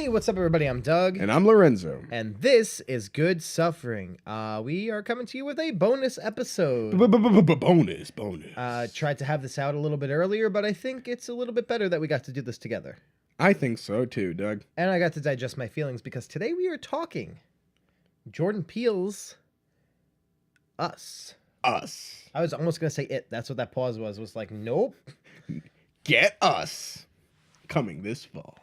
Hey, what's up, everybody? I'm Doug. And I'm Lorenzo. And this is Good Suffering. We are coming to you with a bonus episode. Bonus. Tried to have this out a little bit earlier, but I think it's a little bit better that we got to do this together. I think so too, Doug. And I got to digest my feelings because today we are talking Jordan Peele's Us. Us. I was almost going to say It. That's what that pause was. Was like, nope. Get Us. Coming this fall.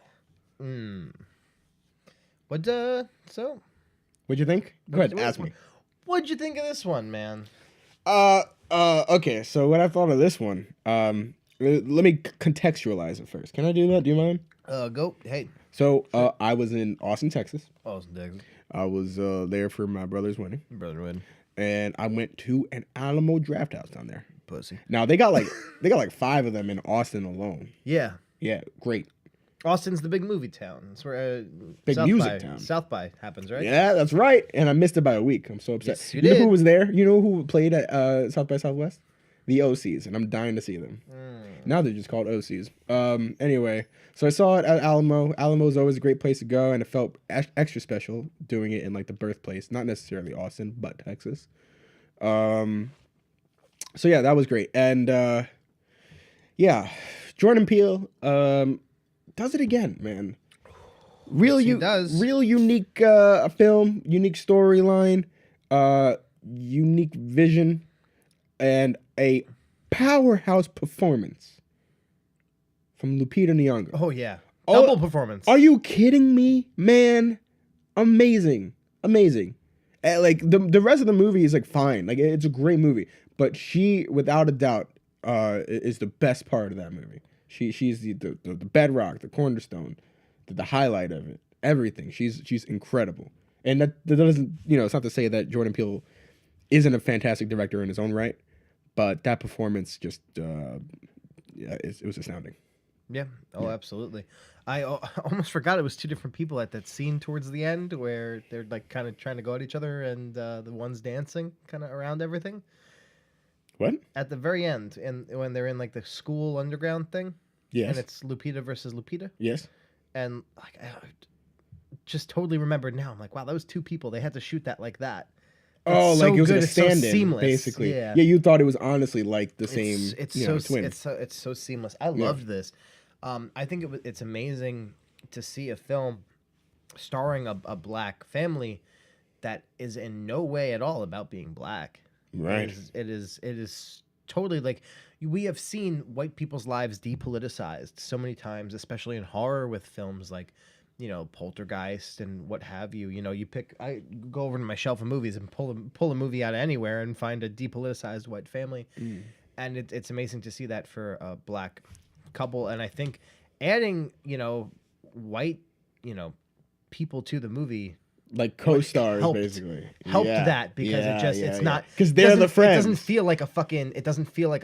What'd you think? Go ahead, ask me. What'd you think of this one, man? Okay, so what I thought of this one, let me contextualize it first. Can I do that? Do you mind? Go. Hey. So, I was in Austin, Texas. Austin, Texas. I was there for my brother's wedding. Brother wedding. And I went to an Alamo draft house down there. Pussy. Now, they got like 5 of them in Austin alone. Yeah. Yeah, great. Austin's the big movie town. It's where big music town. South by happens, right? Yeah, that's right. And I missed it by a week. I'm so upset. Yes, you know did. who was there? You know who played at South by Southwest? The OCs, and I'm dying to see them. Now they're just called OCs. Anyway, so I saw it at Alamo. Alamo is always a great place to go, and it felt extra special doing it in like the birthplace, not necessarily Austin, but Texas. So yeah, that was great. And yeah, Jordan Peele does it again, man. Real unique film, unique storyline, unique vision, and a powerhouse performance from Lupita Nyong'o. Oh yeah, double performance. Are you kidding me, man? Amazing. Like the rest of the movie is like fine, like it's a great movie, but she, without a doubt, is the best part of that movie. She's the bedrock, the cornerstone, the highlight of it. Everything. She's incredible. And that doesn't, it's not to say that Jordan Peele isn't a fantastic director in his own right, but that performance just, it was astounding. Yeah. Oh, yeah. Absolutely. I almost forgot it was 2 different people at that scene towards the end where they're like kind of trying to go at each other and the one's dancing kind of around everything. What? At the very end, and when they're in like the school underground thing. Yes. And it's Lupita versus Lupita. Yes. And like, I just totally remembered now. I'm like, wow, those 2 people, they had to shoot that like that. Oh, it's like so it was good. a stand-in, basically. Yeah. You thought it was honestly like the same twin. It's so seamless. I loved this. I think it's amazing to see a film starring a black family that is in no way at all about being black. Right. It is totally like we have seen white people's lives depoliticized so many times, especially in horror with films like, Poltergeist and what have you. I go over to my shelf of movies and pull a movie out of anywhere and find a depoliticized white family. And it's amazing to see that for a black couple. And I think adding, white, people to the movie, like co-stars, helped that because it's not because they're the friends. It doesn't feel like a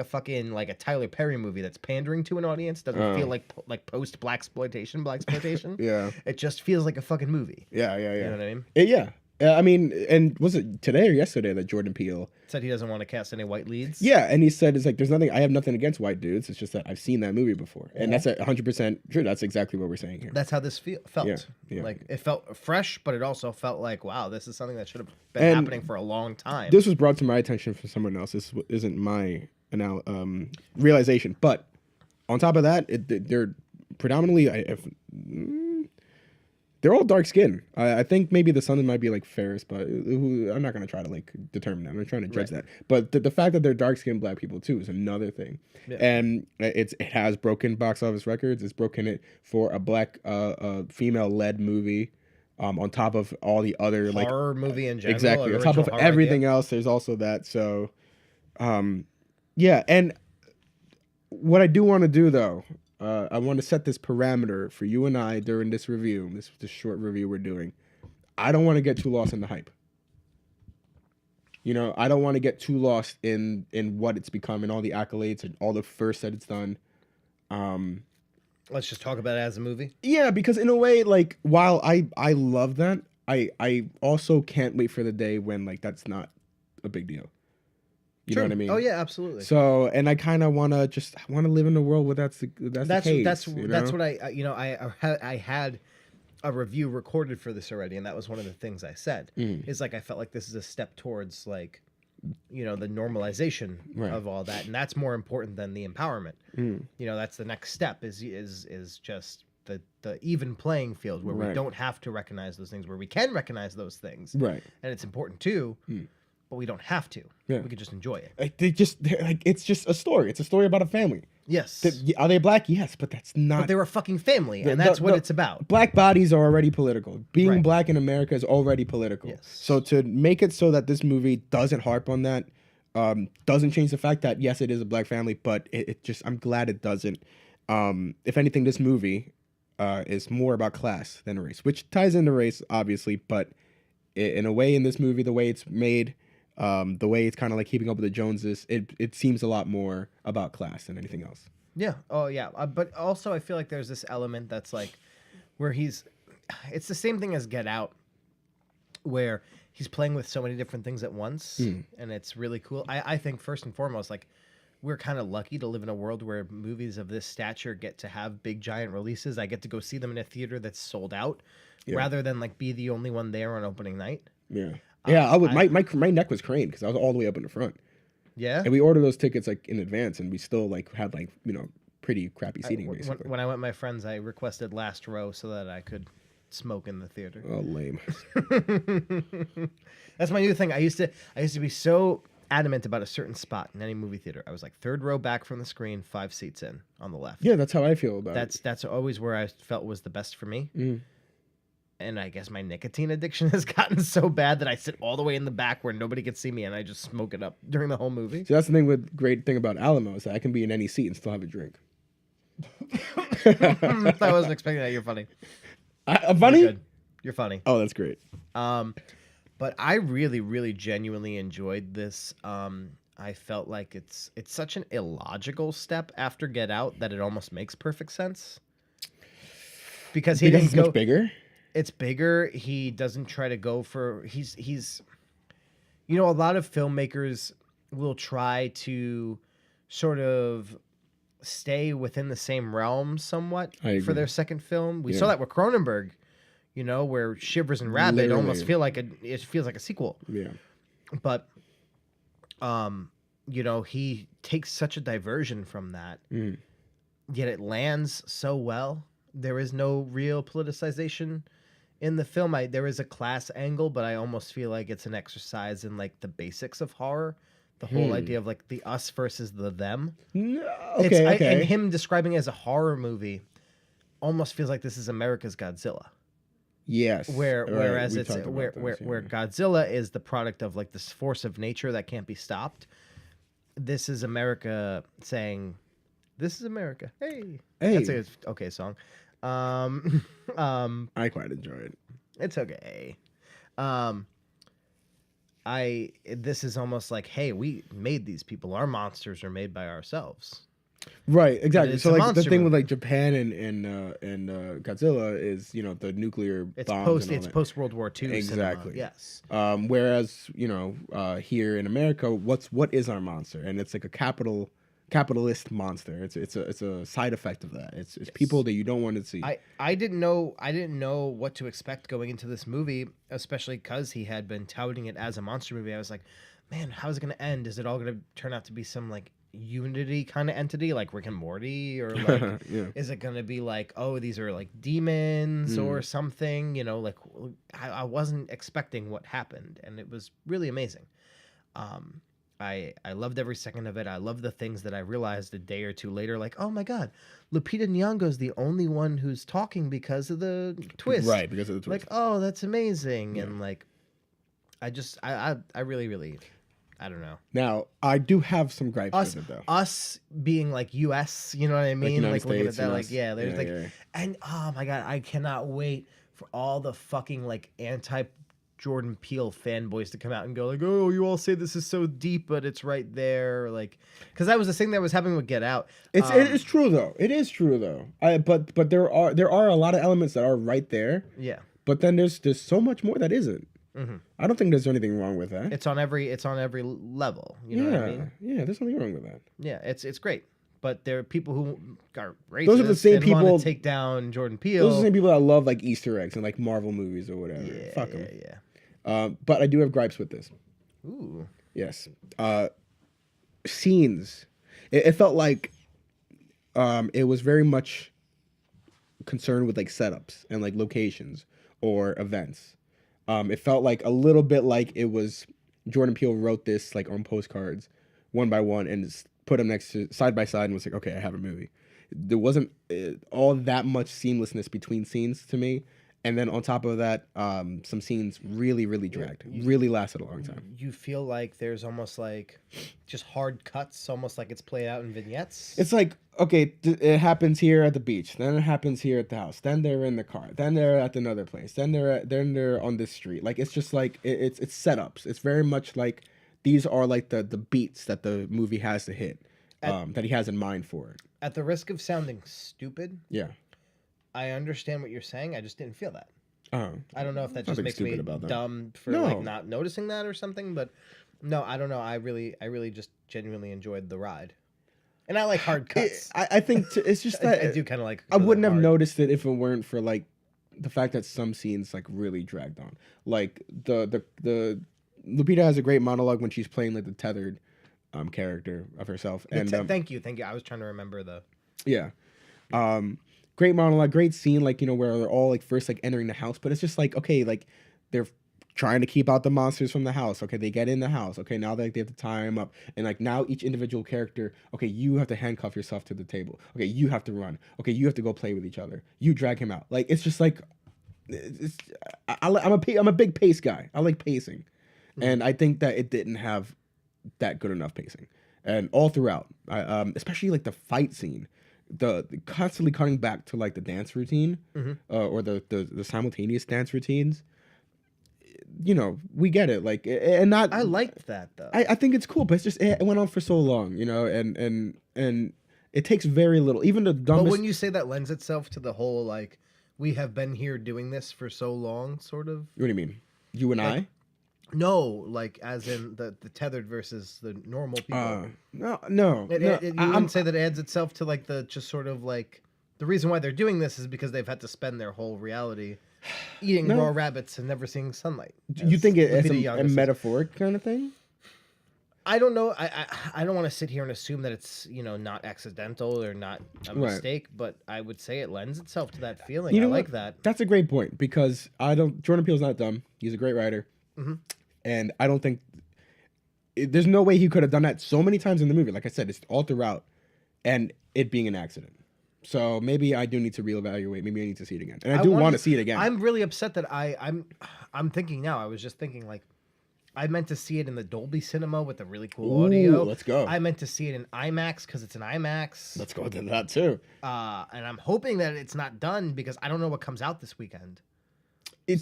fucking like a Tyler Perry movie that's pandering to an audience. Doesn't feel like post blaxploitation. Yeah, it just feels like a fucking movie. Yeah. You know what I mean? Yeah. I mean, and was it today or yesterday that Jordan Peele said he doesn't want to cast any white leads? Yeah, and he said it's like I have nothing against white dudes. It's just that I've seen that movie before, and that's 100% true. That's exactly what we're saying here. That's how this felt. Yeah. Like it felt fresh, but it also felt like, wow, this is something that should have been happening for a long time. This was brought to my attention from someone else. This isn't my realization, but on top of that, they're predominantly they're all dark skinned. I think maybe the son might be like Ferris, but I'm not gonna try to like determine that. I'm not trying to judge that. But the fact that they're dark skinned black people too is another thing. Yeah. And it has broken box office records. It's broken it for a black female led movie. On top of all the other horror movie in general. Exactly. On top of everything else, there's also that. So, yeah. And what I do want to do though. I want to set this parameter for you and I during this review, this short review we're doing. I don't want to get too lost in the hype. I don't want to get too lost in what it's become and all the accolades and all the first that it's done. Let's just talk about it as a movie. Yeah, because in a way, like, while I love that, I also can't wait for the day when like that's not a big deal. You know what I mean? Oh yeah, absolutely. So, and I kind of want to live in a world where that's the case. That's what I had a review recorded for this already, and that was one of the things I said. Mm. Is like I felt like this is a step towards like, the normalization Right. of all that, and that's more important than the empowerment. Mm. That's the next step is just the even playing field where we Right. don't have to recognize those things, where we can recognize those things, Right. and it's important too, but we don't have to. Yeah. We could just enjoy it. Like they're like it's just a story. It's a story about a family. Yes, Are they black? Yes, but that's not. but they were a fucking family, and that's what it's about. Black bodies are already political. Being Right. black in America is already political. Yes. So to make it so that this movie doesn't harp on that, doesn't change the fact that yes, it is a black family, but it just I'm glad it doesn't. If anything, this movie is more about class than race, which ties into race, obviously, but in a way, in this movie, the way it's made, the way it's kind of like keeping up with the Joneses, it seems a lot more about class than anything else. Yeah. Oh, yeah. But also, I feel like there's this element that's like where it's the same thing as Get Out, where he's playing with so many different things at once, and it's really cool. I think first and foremost, like, we're kind of lucky to live in a world where movies of this stature get to have big giant releases. I get to go see them in a theater that's sold out, rather than like be the only one there on opening night. Yeah. Yeah, I would. My neck was craned because I was all the way up in the front. Yeah. And we ordered those tickets like in advance, and we still like had like pretty crappy seating basically. When I went with my friends, I requested last row so that I could smoke in the theater. Oh, lame. That's my new thing. I used to be so adamant about a certain spot in any movie theater. I was like third row back from the screen, 5 seats in on the left. Yeah, that's how I feel about it. That's always where I felt was the best for me. Mm. And I guess my nicotine addiction has gotten so bad that I sit all the way in the back where nobody can see me, and I just smoke it up during the whole movie. So that's the great thing about Alamo is that I can be in any seat and still have a drink. I wasn't expecting that. You're funny. I'm funny? You're good. You're funny. Oh, that's great. But I really, really genuinely enjoyed this. I felt like it's such an illogical step after Get Out that it almost makes perfect sense. Because he doesn't it's much bigger? It's bigger. He doesn't try to go for he's a lot of filmmakers will try to sort of stay within the same realm somewhat for their second film. We saw that with Cronenberg, where Shivers and Rabbit almost feels like a sequel. Yeah. But he takes such a diversion from that. Yet it lands so well. There is no real politicization in the film. There is a class angle, but I almost feel like it's an exercise in like the basics of horror. The whole idea of like the us versus the them. Okay. And him describing it as a horror movie almost feels like this is America's Godzilla. Yes. Whereas Godzilla is the product of like this force of nature that can't be stopped. This is America saying, "This is America." Hey. That's a okay song. I quite enjoy it. It's okay. This is almost like, hey, we made these people. Our monsters are made by ourselves. Right, exactly. So like the thing with movie. like Japan and Godzilla is the nuclear bombs. It's post World War II. Exactly. Cinema. Yes. Whereas here in America, what is our monster? And it's like a capitalist monster. It's a side effect of that. It's people that you don't want to see. I didn't know what to expect going into this movie, especially because he had been touting it as a monster movie. I was like, man, how's it going to end? Is it all going to turn out to be some like Unity kind of entity like Rick and Morty, or like is it going to be like, oh, these are like demons or something? Like I wasn't expecting what happened, and it was really amazing. I loved every second of it. I love the things that I realized a day or two later, like, oh my God, Lupita Nyong'o's the only one who's talking because of the twist. Right, because of the twist. Like, oh, that's amazing. Yeah. And like, I really, really, I don't know. Now, I do have some gripes with it, though. Us being like US, you know what I mean? Like looking at that, like, yeah, there's and oh my God, I cannot wait for all the fucking like Jordan Peele fanboys to come out and go like, oh, you all say this is so deep, but it's right there, like, because that was the thing that was happening with Get Out. It is true though. It is true though. But there are a lot of elements that are right there. Yeah. But then there's so much more that isn't. Mm-hmm. I don't think there's anything wrong with that. It's on every level. You know what I mean? Yeah. There's nothing wrong with that. Yeah, it's great. but there are people who are Those are the racist same and want people. to take down Jordan Those are the Peele. same people that love like Easter eggs and like Marvel movies or whatever. Yeah, Fuck yeah, them. yeah. But I do have gripes with this. Ooh. Yes. Scenes. It felt like it was very much concerned with like setups and like locations or events. It felt like a little bit like it was Jordan Peele wrote this like on postcards, one by one, and just put them next to side by side, and was like, okay, I have a movie. There wasn't all that much seamlessness between scenes to me, and then on top of that, some scenes really dragged, really lasted a long time. You feel like there's almost like just hard cuts, almost like it's played out in vignettes. It's like, okay, it happens here at the beach, then it happens here at the house, then they're in the car, then they're at another place, then they're on this street. Like it's just like it's setups. It's very much like these are like the beats that the movie has to hit, that he has in mind for it. At the risk of sounding stupid, Yeah. I understand what you're saying. I just didn't feel that. Uh-huh. I don't know if that just Nothing makes me stupid about that. dumb for No. like not noticing that or something, but no, I don't know. I really just genuinely enjoyed the ride, and I like hard cuts. I think it's just that I do kind of like. I wouldn't have hard. noticed it if it weren't for like the fact that some scenes like really dragged on. Like the Lupita has a great monologue when she's playing like the tethered character of herself. And thank you. I was trying to remember the. Yeah. Great monologue, great scene, like, you know, where they're all like first like entering the house, but it's just like, okay, like they're trying to keep out the monsters from the house. Okay, they get in the house. Okay, now they have to tie them up. And like now each individual character, okay, you have to handcuff yourself to the table. Okay, you have to run. Okay, you have to go play with each other. You drag him out. Like it's just like I'm a big pace guy. I like pacing. Mm-hmm. And I think that it didn't have that good enough pacing. And all throughout, especially like the fight scene, the constantly cutting back to like the dance routine, or the simultaneous dance routines. You know, we get it. Like, and not. I liked that though. I think it's cool, but it's just it went on for so long, you know, and it takes very little. Even the dumbest. But when you say that lends itself to the whole like we have been here doing this for so long, sort of. What do you mean? You and like, I? No, like as in the tethered versus the normal people. No. You wouldn't say that it adds itself to like the just sort of like the reason why they're doing this is because they've had to spend their whole reality eating raw rabbits and never seeing sunlight. You think it's a metaphoric kind of thing? I don't know. I don't want to sit here and assume that it's, you know, not accidental or not a mistake, but I would say it lends itself to that feeling. You know, I like that. That's a great point because Jordan Peele's not dumb. He's a great writer. Mm-hmm. And I don't think there's no way he could have done that so many times in the movie. Like I said, it's all throughout and it being an accident. So maybe I do need to reevaluate. Maybe I need to see it again. And I do want to see it again. I'm really upset that I'm thinking now. I was just thinking like I meant to see it in the Dolby Cinema with the really cool audio. Let's go. I meant to see it in IMAX because it's an IMAX. Let's go to that too. And I'm hoping that it's not done because I don't know what comes out this weekend.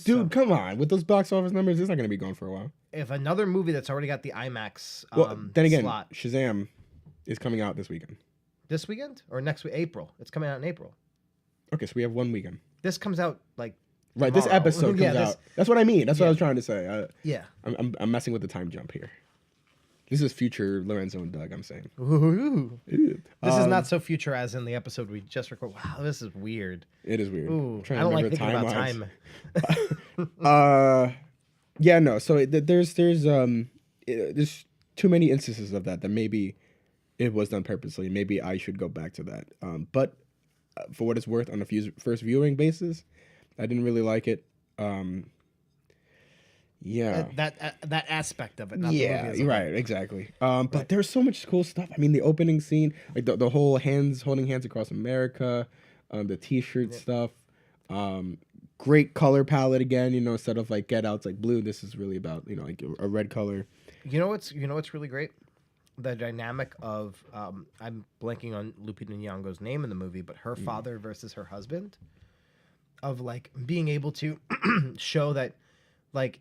Dude, come on. With those box office numbers, it's not going to be going for a while. If another movie that's already got the IMAX then again, slot. Shazam is coming out this weekend. This weekend? Or next week? April. It's coming out in April. Okay, so we have 1 weekend. This comes out like right, tomorrow. This episode comes out. That's what I mean. That's what I was trying to say. Yeah. I'm messing with the time jump here. This is future Lorenzo and Doug, I'm saying. Ooh. This is not so future as in the episode we just recorded. Wow, this is weird. It is weird. Ooh, I don't like thinking about time. Yeah, no. So there's too many instances of that maybe it was done purposely. Maybe I should go back to that. But for what it's worth, on a first viewing basis, I didn't really like it. Yeah, that aspect of it. Not yeah, the movie right, exactly. But there's so much cool stuff. I mean, the opening scene, like the whole holding hands across America, the T-shirt stuff. Great color palette again. You know, instead of like Get Out's like blue, this is really about, you know, like a red color. You know what's really great? The dynamic of I'm blanking on Lupita Nyong'o's name in the movie, but her father versus her husband, of like being able to show that like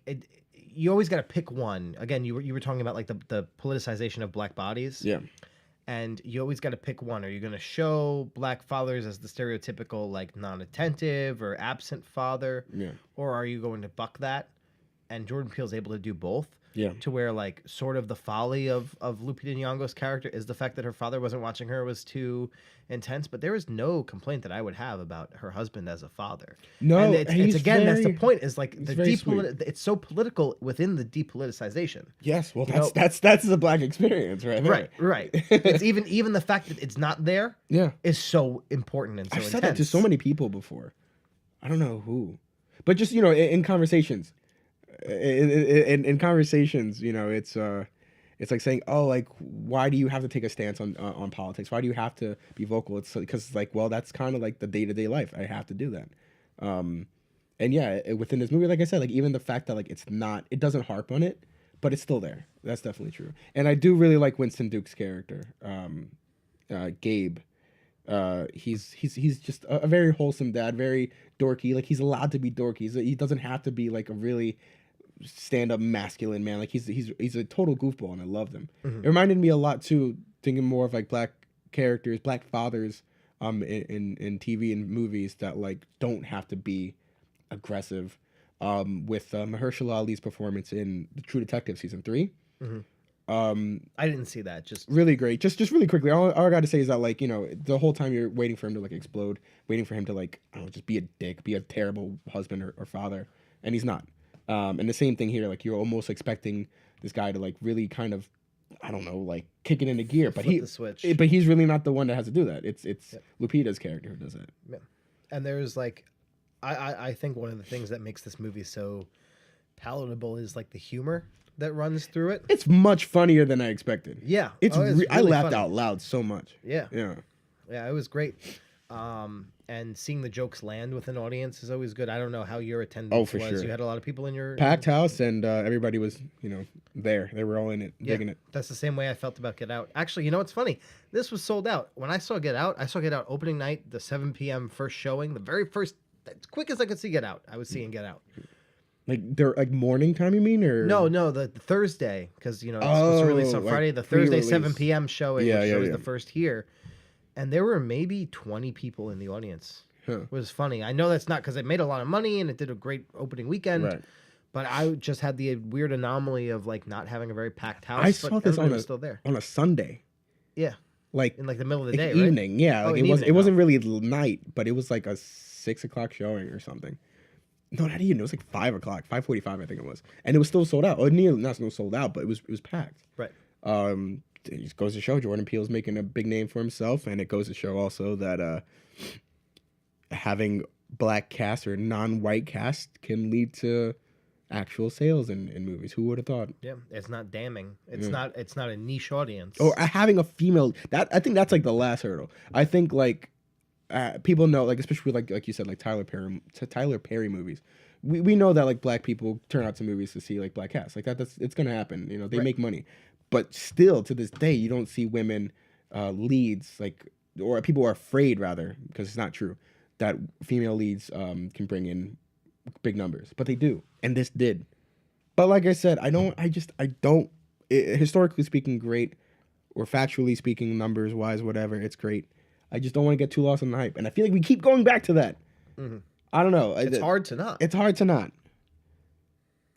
you always got to pick one. Again, you were talking about like the politicization of black bodies. Yeah. And you always got to pick one. Are you going to show black fathers as the stereotypical like non-attentive or absent father? Yeah. Or are you going to buck that? And Jordan Peele's able to do both. Yeah. to where like sort of the folly of Lupita Nyong'o's character is the fact that her father wasn't watching her was too intense, but there is no complaint that I would have about her husband as a father. And No, it's again, that's the point, is like he's the very sweet. it's so political within the depoliticization. Yes, well, You know, that's the black experience right there. right. It's even the fact that it's not there Yeah. is so important and so I've intense. said that to so many people before. I don't know who, but just in conversations, in conversations, it's like saying, oh, like, why do you have to take a stance on politics? Why do you have to be vocal? It's because, like, well, that's kind of like the day-to-day life. I have to do that. And yeah, within this movie, like I said, like even the fact that like it doesn't harp on it, but it's still there. That's definitely true. And I do really like Winston Duke's character, Gabe. He's just a very wholesome dad, very dorky. Like he's allowed to be dorky. He doesn't have to be like a really stand-up masculine man. Like he's a total goofball, and I love him. It reminded me a lot too, thinking more of like black characters, black fathers, in TV and movies that like don't have to be aggressive. With Mahershala Ali's performance in The True Detective season 3. I didn't see that. Just really great. Just really quickly, all I got to say is that like the whole time you're waiting for him to like explode, waiting for him to like I don't know, just be a dick, be a terrible husband or father, and he's not. And the same thing here, like you're almost expecting this guy to like really kind of, I don't know, like kick it into gear, but flip the switch. but he's really not the one that has to do that. It's Lupita's character who does it. Yeah. And there's like, I think one of the things that makes this movie so palatable is like the humor that runs through it. It's much funnier than I expected. Yeah, it's really I laughed funny. out loud so much. Yeah, Yeah. it was great. And seeing the jokes land with an audience is always good. I don't know how your attendance for was. sure. You had a lot of people in your Packed house, and everybody was there. They were all in it, digging it. That's the same way I felt about Get Out. Actually, you know what's funny? This was sold out. When I saw Get Out opening night, the 7 p.m. first showing, the very first, as quick as I could see Get Out, I was seeing Get Out. Like they're like morning time, you mean, or No, the Thursday, because it's supposed to release on like Friday. The Thursday pre-release. 7 p.m. showing, which was yeah. the first here, and there were maybe 20 people in the audience. Huh. It was funny. I know that's not because it made a lot of money and it did a great opening weekend. Right. But I just had the weird anomaly of like not having a very packed house. I saw this everybody was still there. on a Sunday, Yeah, like in like the middle of the like day, right? evening. Yeah, Oh, like an it evening, wasn't really night, but it was like a 6 o'clock showing or something. No, not even. It was like 5 o'clock, 5:45, I think it was, and it was still sold out. Or nearly not still sold out, but it was packed. Right. It just goes to show Jordan Peele's making a big name for himself, and it goes to show also that having black cast or non-white cast can lead to actual sales in movies. Who would have thought? Yeah, it's not damning. It's not a niche audience. Or having a female, that I think that's like the last hurdle. I think like people know, like especially like you said, like Tyler Perry movies. We know that like black people turn out to movies to see like black cast. Like it's gonna happen. They Right. make money, but still to this day you don't see women leads, like, or people are afraid rather, because it's not true, that female leads can bring in big numbers, but they do, and this did. But like I said, I don't. Historically speaking, great, or factually speaking, numbers wise, whatever, it's great. I just don't want to get too lost in the hype, and I feel like we keep going back to that. Mm-hmm. I don't know. It's hard to not. It's hard to not.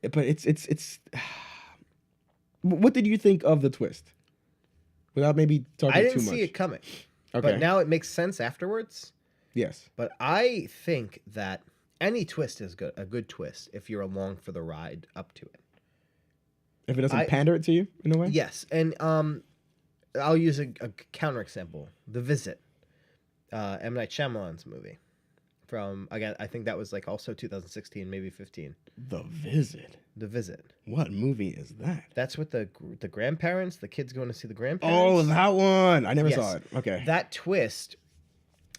But it's. What did you think of the twist? Without maybe talking I too didn't much. see it coming, Okay. but now it makes sense afterwards. Yes. But I think that any twist is good. A good twist if you're along for the ride up to it. If it doesn't pander it to you in a way. Yes, and I'll use a counterexample. The Visit, M. Night Shyamalan's movie. From, again, I think that was like also 2016, maybe 15. The Visit. The Visit. What movie is that? That's with the grandparents, the kids going to see the Oh, grandparents. that one. I never Yes. saw it. Okay. That twist,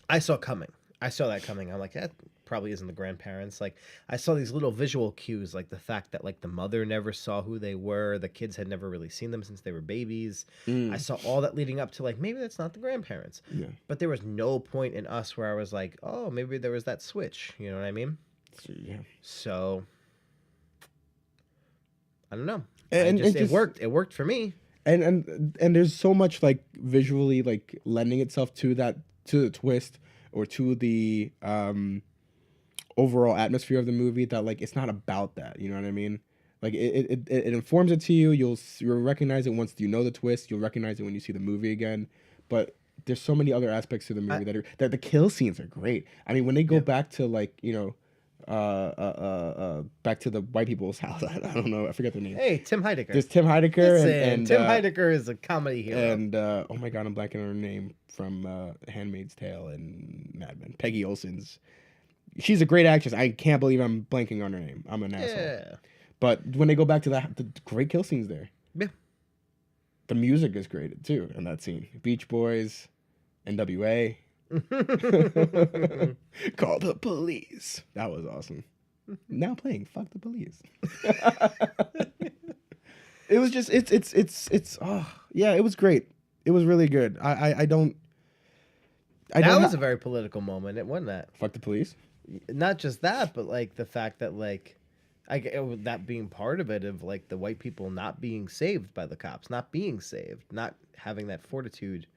I saw coming. I saw that coming. I'm like, that probably isn't the grandparents. Like, I saw these little visual cues, like the fact that like the mother never saw who they were, the kids had never really seen them since they were babies. I saw all that leading up to like, maybe that's not the grandparents. Yeah. But there was no point in Us where I was like, oh, maybe there was that switch. You know what I mean? Yeah. So I don't know. And It worked. It worked for me. And there's so much like visually like lending itself to the twist or to the overall atmosphere of the movie that like it's not about that, you know what I mean? Like it informs it to you. You'll recognize it once you know the twist. You'll recognize it when you see the movie again. But there's so many other aspects to the movie that the kill scenes are great. I mean, when they go back to like back to the white people's house. I don't know. I forget their name. Hey, Tim Heidecker. There's Tim Heidecker and Tim Heidecker is a comedy hero. And oh my god, I'm blanking on her name from Handmaid's Tale and Mad Men. Peggy Olsen's. She's a great actress. I can't believe I'm blanking on her name. I'm an asshole. But when they go back to the great kill scenes there. Yeah. The music is great too in that scene. Beach Boys, NWA. Call the police. That was awesome. Now playing Fuck the Police. It was just it's oh yeah, it was great. It was really good. That was a very political moment. It wasn't that. Fuck the police. Not just that, but like the fact that like that being part of it, of like the white people not being saved by the cops, not being saved, not having that fortitude,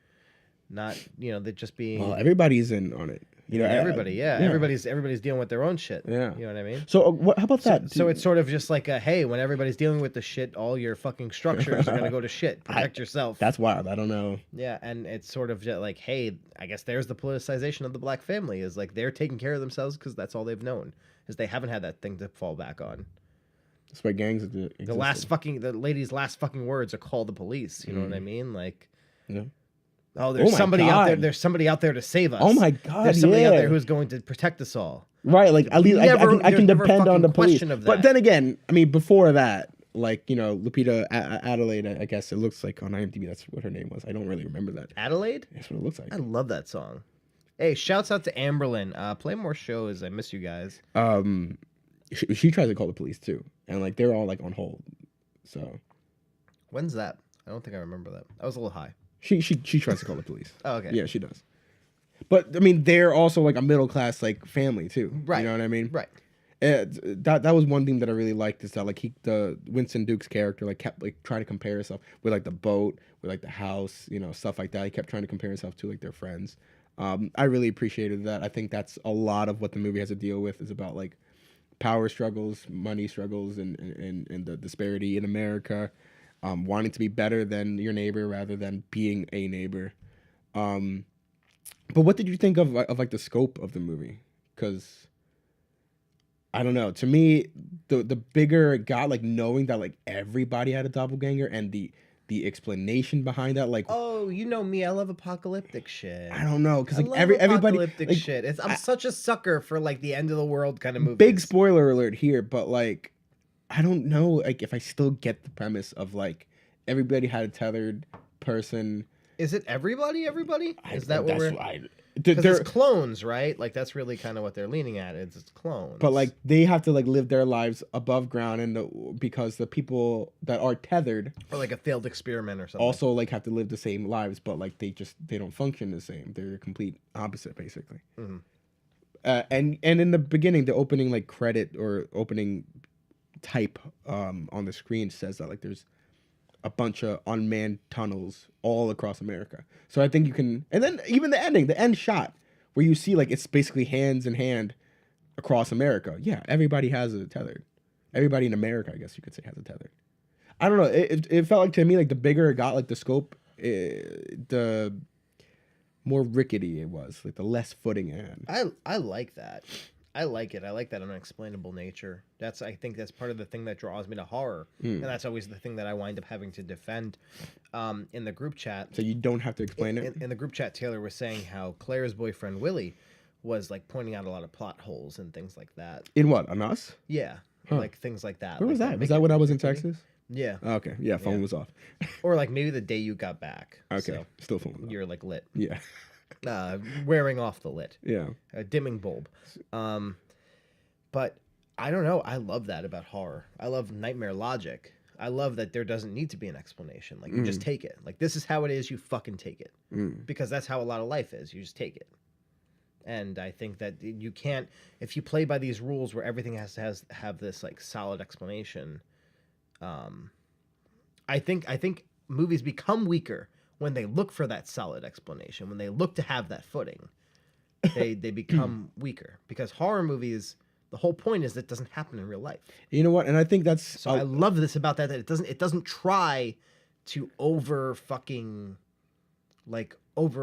not that just being. Well, everybody's in on it. Everybody, everybody's dealing with their own shit. Yeah, you know what I mean. So how about that? So it's sort of just like hey, when everybody's dealing with the shit, all your fucking structures are gonna go to shit. Protect yourself. That's wild. I don't know. Yeah, and it's sort of just like, hey, I guess there's the politicization of the black family. Is like they're taking care of themselves because that's all they've known. Is they haven't had that thing to fall back on. That's why gangs exist. The lady's last fucking words are call the police. You know what I mean? Like, yeah. Oh, there's somebody out there. There's somebody out there to save us. Oh my god! There's somebody out there who's going to protect us all. Right, like at least I can depend on the police. But then again, I mean, before that, like Lupita Adelaide, I guess it looks like on IMDb that's what her name was. I don't really remember that. Adelaide? That's what it looks like. I love that song. Hey, shouts out to Amberlyn. Play more shows. I miss you guys. She tries to call the police too, and like they're all like on hold. So when's that? I don't think I remember that. I was a little high. She tries to call the police. Oh, okay. Yeah, she does. But I mean, they're also like a middle class like family too. Right. You know what I mean? Right. That was one thing that I really liked is that like the Winston Duke's character like kept like trying to compare himself with like the boat, with like the house, stuff like that. He kept trying to compare himself to like their friends. I really appreciated that. I think that's a lot of what the movie has to deal with is about like power struggles, money struggles, and the disparity in America. Wanting to be better than your neighbor rather than being a neighbor. But what did you think of like the scope of the movie? Because I don't know. To me, the bigger it got, like knowing that like everybody had a doppelganger and the explanation behind that, like you know me, I love apocalyptic shit. I don't know because like everybody apocalyptic shit. I'm such a sucker for like the end of the world kind of movies. Big spoiler alert here, but like. I don't know, like, if I still get the premise of, like, everybody had a tethered person. Is it everybody? Is that what we're... Because it's clones, right? Like, that's really kind of what they're leaning at. It's clones. But, like, they have to, like, live their lives above ground and because the people that are tethered... Or, like, a failed experiment or something. Also, like, have to live the same lives, but, like, they don't function the same. They're a complete opposite, basically. Mm-hmm. And in the beginning, the opening, like, credit or opening... type on the screen says that like there's a bunch of unmanned tunnels all across America. So I think you can, and then even the end shot where you see like it's basically hands in hand across America. Yeah, everybody has a tethered. Everybody in America, I guess you could say, has a tethered. I don't know. It felt like to me like the bigger it got, like the scope, the more rickety it was, like the less footing it had. I like that. I like it. I like that unexplainable nature. I think that's part of the thing that draws me to horror. And that's always the thing that I wind up having to defend in the group chat. So you don't have to explain it? In the group chat, Taylor was saying how Claire's boyfriend, Willie, was like pointing out a lot of plot holes and things like that. In what? On Us? Yeah. Huh. Like things like that. Where was that? Was that when I was in Texas? Yeah. Oh, okay. Yeah, phone was off. Or like maybe the day you got back. Okay. So still phone was off. You're like lit. Yeah. Wearing off the lit. Yeah. A dimming bulb. But I don't know. I love that about horror. I love nightmare logic. I love that there doesn't need to be an explanation. Like, you just take it. Like, this is how it is. You fucking take it. Because that's how a lot of life is. You just take it. And I think that you can't, if you play by these rules where everything has to have this, like, solid explanation, I think movies become weaker when they look for that solid explanation, when they look to have that footing. They become weaker. Because horror movies... The whole point is that it doesn't happen in real life. You know what? And I think that's So I love this about that it doesn't try to over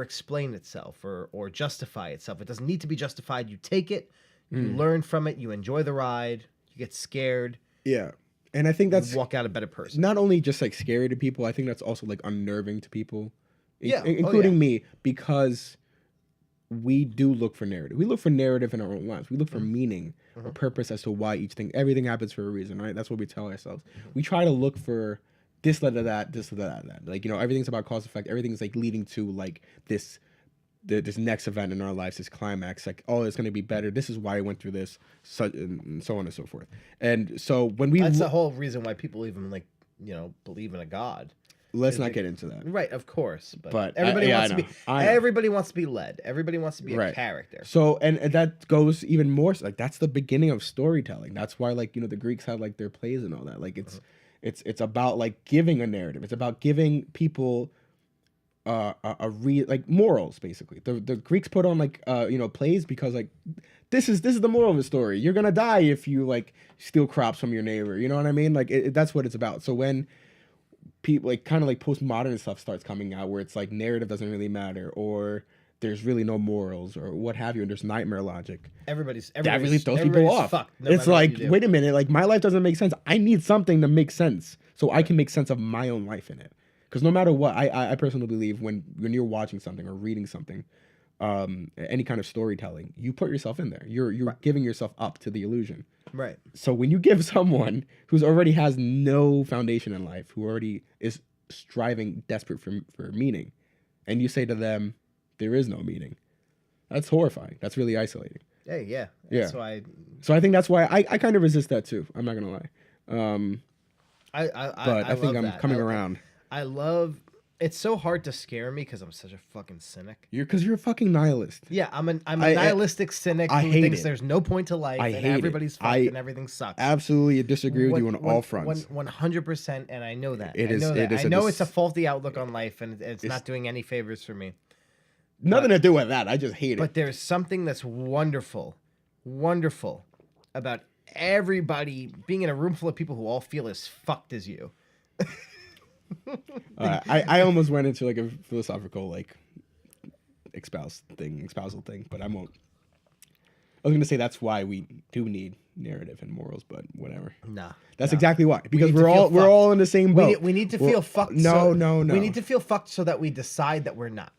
explain itself or justify itself. It doesn't need to be justified. You take it, you learn from it, you enjoy the ride, you get scared. Yeah. And I think that's walk out a better person. Not only just like scary to people, I think that's also like unnerving to people. Yeah. Including me, because we do look for narrative. We look for narrative in our own lives. We look for meaning or purpose as to why everything happens for a reason, right? That's what we tell ourselves. We try to look for this led to that, this led to that. Like, everything's about cause effect. Everything's like leading to like this next event in our lives, this climax. Like, oh, it's going to be better. This is why I went through this, and so on and so forth. And so when that's the whole reason why people even believe in a god. Let's not get into that. Right, of course. But everybody wants to be. Everybody wants to be led. Everybody wants to be a character. So and that goes even more. Like that's the beginning of storytelling. That's why the Greeks had like their plays and all that. Like it's about like giving a narrative. It's about giving people like morals basically. The Greeks put on like plays because like this is the moral of the story. You're gonna die if you like steal crops from your neighbor. You know what I mean? Like that's what it's about. So when people like kind of like postmodern stuff starts coming out where it's like narrative doesn't really matter or there's really no morals or what have you, and there's nightmare logic. That really throws people off. It's like, wait a minute, like my life doesn't make sense. I need something to make sense so I can make sense of my own life in it. Because no matter what, I personally believe when you're watching something or reading something, any kind of storytelling, you put yourself in there. You're giving yourself up to the illusion. Right. So when you give someone who's already has no foundation in life, who already is striving, desperate for meaning, and you say to them, there is no meaning, that's horrifying. That's really isolating. Hey, yeah. That's why. So I think that's why I kind of resist that too. I'm not gonna lie. But I think I'm coming around. I love. It's so hard to scare me because I'm such a fucking cynic. Because you're a fucking nihilist. Yeah, I'm a nihilistic cynic who thinks there's no point to life and everybody's fucked and everything sucks. Absolutely disagree with you on all fronts. 100%, and I know that. I know it's a faulty outlook on life, and it's not doing any favors for me. Nothing to do with that. I just hate it. But there's something that's wonderful about everybody being in a room full of people who all feel as fucked as you. I almost went into like a philosophical like espousal thing, but I won't. I was gonna say that's why we do need narrative and morals, but whatever. Nah, that's exactly why. Because we're all in the same boat. We need to feel fucked. No. We need to feel fucked so that we decide that we're not.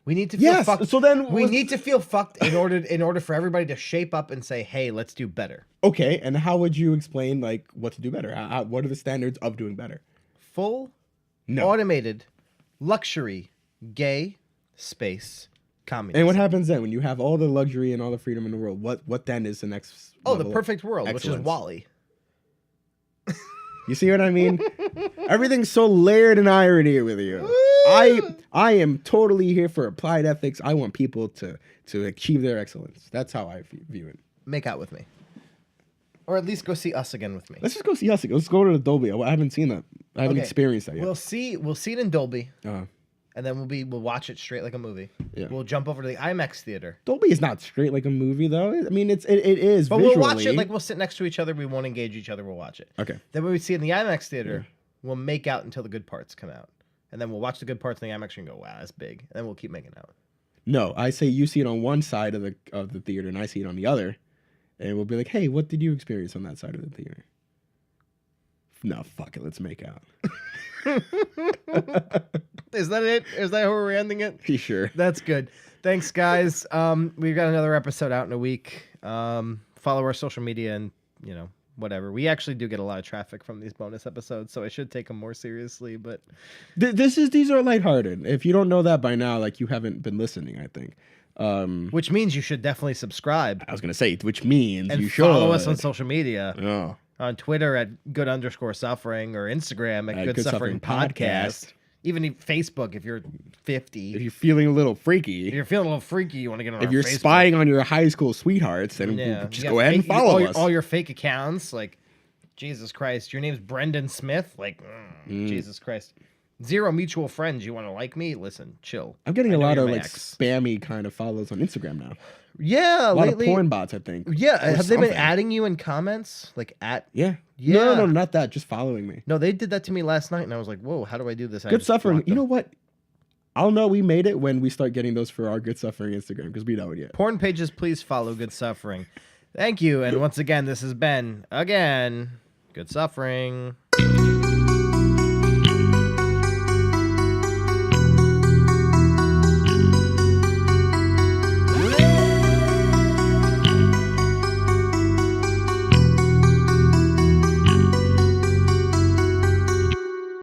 We need to feel fucked. So then we need to feel fucked in order for everybody to shape up and say, "Hey, let's do better." Okay, and how would you explain like what to do better? What are the standards of doing better? Full. No. Automated, luxury, gay, space, communism. And what happens then when you have all the luxury and all the freedom in the world? What then is the next? The perfect world, which is WALL-E. You see what I mean? Everything's so layered in irony with you. I am totally here for applied ethics. I want people to achieve their excellence. That's how I view it. Make out with me. Or at least go see Us again with me. Let's just go see Us again. Let's go to the Dolby. I haven't seen that. I haven't experienced that yet. We'll see it in Dolby. And then we'll watch it straight like a movie. Yeah. We'll jump over to the IMAX theater. Dolby is not straight like a movie though. I mean it is but visually. We'll watch it like we'll sit next to each other, we won't engage each other, we'll watch it. Okay. Then when we see it in the IMAX theater, we'll make out until the good parts come out. And then we'll watch the good parts in the IMAX and go, wow, that's big. And then we'll keep making out. No, I say you see it on one side of the theater and I see it on the other. And we'll be like, hey, what did you experience on that side of the theater? No, fuck it. Let's make out. Is that it? Is that how we're ending it? Sure. That's good. Thanks, guys. We've got another episode out in a week. Follow our social media and, whatever. We actually do get a lot of traffic from these bonus episodes, so I should take them more seriously. But these are lighthearted. If you don't know that by now, like you haven't been listening, I think. Which means you should definitely subscribe. I was gonna say, which means and you should follow us on social media. Oh. On Twitter at good_suffering or Instagram at good suffering podcast. Even Facebook if you're 50. If you're feeling a little freaky. If you're feeling a little freaky, you want to get on. If you're Facebook. Spying on your high school sweethearts, then just go ahead and follow us. All your fake accounts, like Jesus Christ, your name's Brendan Smith, like Jesus Christ. 0 mutual friends. You want to like me? Listen, chill. I'm getting I a know lot you're of my like ex. spammy kind of follows on Instagram now. Yeah, A lot lately. of porn bots, I think. Yeah, Or have they been something. adding you in comments? Like at Yeah. Yeah. No, not that. Just following me. No, they did that to me last night, and I was like, "Whoa, how do I do this?" I Good just suffering. blocked You know them. what? I'll know we made it when we start getting those for our Good Suffering Instagram because we know it yet. Porn pages, please follow Good Suffering. Thank you, and once again, this has been Good Suffering.